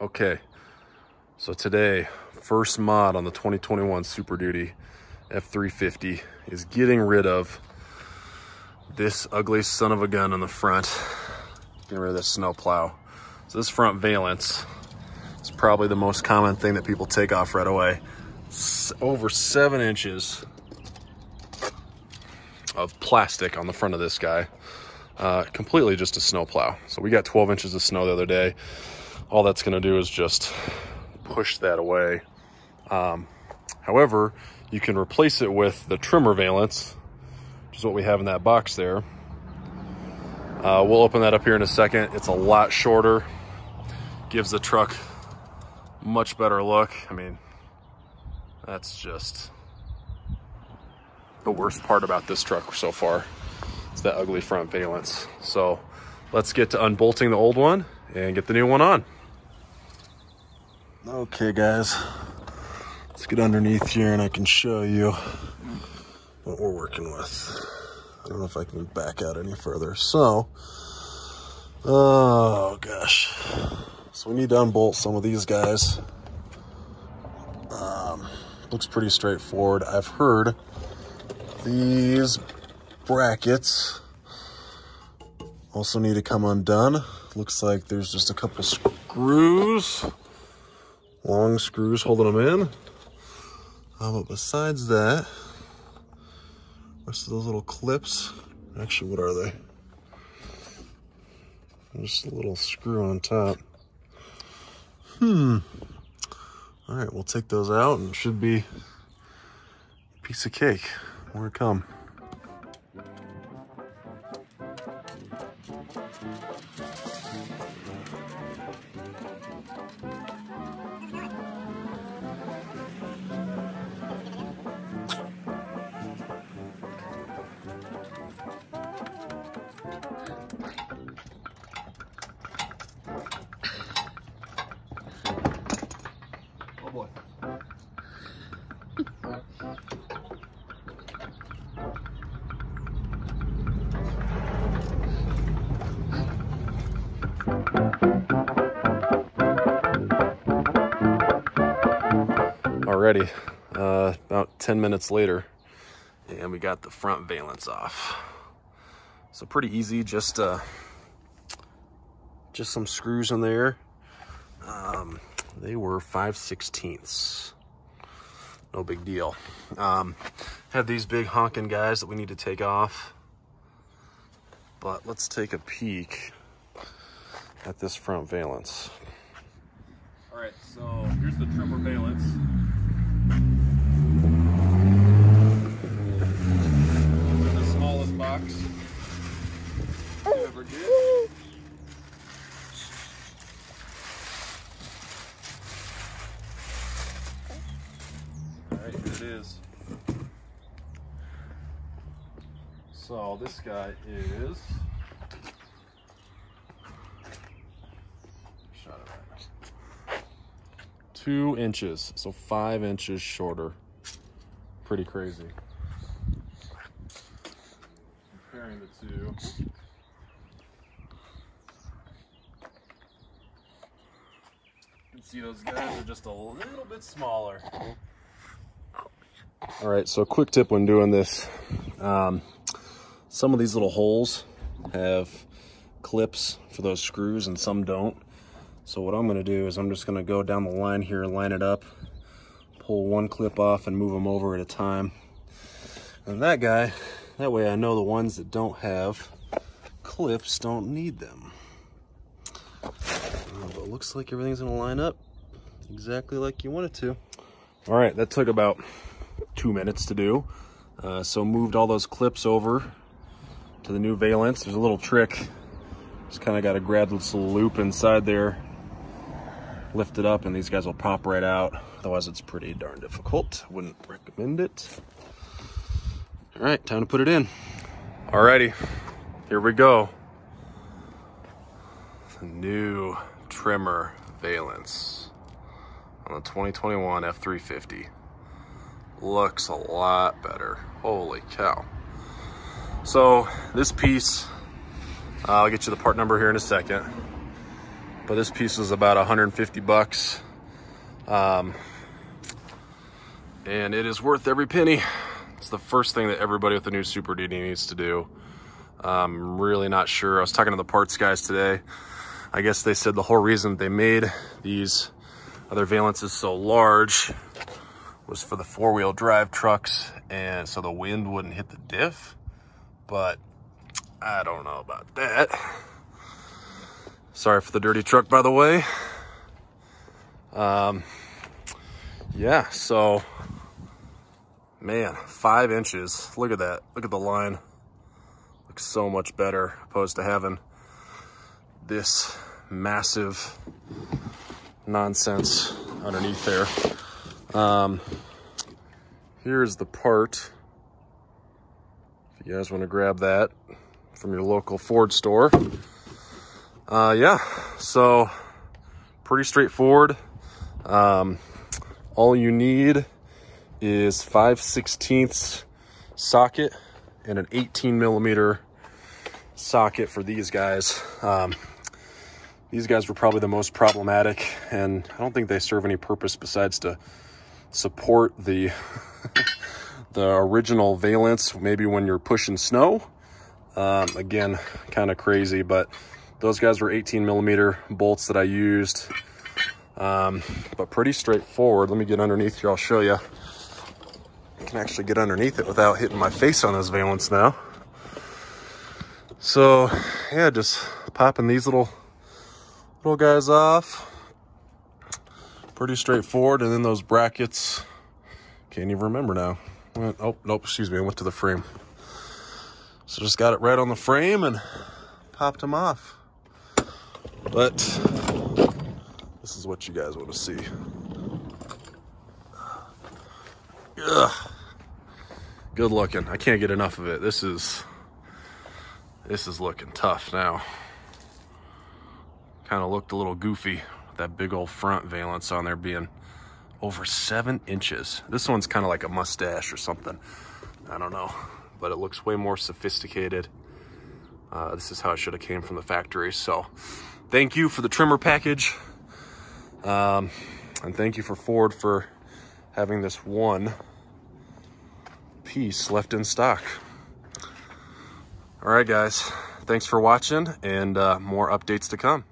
Okay, so today, first mod on the 2021 Super Duty F350 is getting rid of this ugly son of a gun on the front. Getting rid of this snow plow. So this front valance is probably the most common thing that people take off right away. Over 7 inches of plastic on the front of this guy. Completely just a snow plow. So we got 12 inches of snow the other day. All that's gonna do is just push that away. However, you can replace it with the Tremor valance, which is what we have in that box there. We'll open that up here in a second. It's a lot shorter, gives the truck much better look. I mean, that's just the worst part about this truck so far. It's that ugly front valance. So let's get to unbolting the old one and get the new one on. Okay guys, let's get underneath here and I can show you what we're working with. I don't know if I can back out any further. So, oh gosh. So we need to unbolt some of these guys. Looks pretty straightforward. I've heard these brackets also need to come undone. Looks like there's just a couple screws, long screws holding them in. But besides that, rest of those little clips, actually, what are they? Just a little screw on top. All right, we'll take those out and it should be a piece of cake. More to come. Oh boy. Alrighty, about 10 minutes later, and we got the front valance off. So pretty easy, just some screws in there. They were 5/16. No big deal. Have these big honking guys that we need to take off. But let's take a peek at this front valance. All right, so here's the Tremor valance. This is the smallest box we ever did. All right, here it is. So this guy is 2 inches, so 5 inches shorter. Pretty crazy. Comparing the two. You can see those guys are just a little bit smaller. All right, so a quick tip when doing this. Some of these little holes have clips for those screws and some don't. So what I'm gonna do is I'm just gonna go down the line here and line it up, pull one clip off and move them over at a time. And that guy, that way I know the ones that don't have clips don't need them. But it looks like everything's gonna line up exactly like you want it to. All right, that took about 2 minutes to do. So moved all those clips over to the new valance. There's a little trick. Just kind of got to grab this little loop inside there, lift it up, and these guys will pop right out. Otherwise, it's pretty darn difficult. Wouldn't recommend it. All right, time to put it in. Alrighty, here we go. The new Tremor valance on the 2021 F350. Looks a lot better. Holy cow. So this piece, I'll get you the part number here in a second. but this piece was about 150 bucks. And it is worth every penny. It's the first thing that everybody with the new Super Duty needs to do. I'm really not sure. I was talking to the parts guys today. I guess they said the whole reason they made these other valances so large was for the four-wheel drive trucks, and so the wind wouldn't hit the diff, but I don't know about that. Sorry for the dirty truck, by the way. Yeah, so, man, 5 inches. Look at that. Look at the line. Looks so much better opposed to having this massive nonsense underneath there. Here's the part. If you guys want to grab that from your local Ford store. Yeah, so pretty straightforward. All you need is 5/16 socket and an 18 millimeter socket for these guys. These guys were probably the most problematic, and I don't think they serve any purpose besides to support the the original valance, maybe when you're pushing snow. Again, kind of crazy, but those guys were 18 millimeter bolts that I used. But pretty straightforward. Let me get underneath here, I'll show you. I can actually get underneath it without hitting my face on this valance now. So yeah, just popping these little guys off. Pretty straightforward. And then those brackets, can't even remember now. Oh, nope, excuse me, I went to the frame. So just got it right on the frame and popped them off. But this is what you guys want to see. Ugh. Good looking. I can't get enough of it. This is looking tough now. Kind of looked a little goofy with that big old front valance on there being over 7 inches. This one's kind of like a mustache or something. I don't know, but it looks way more sophisticated. This is how it should have came from the factory. So thank you for the Tremor package. And thank you for Ford for having this one piece left in stock. All right, guys, thanks for watching, and more updates to come.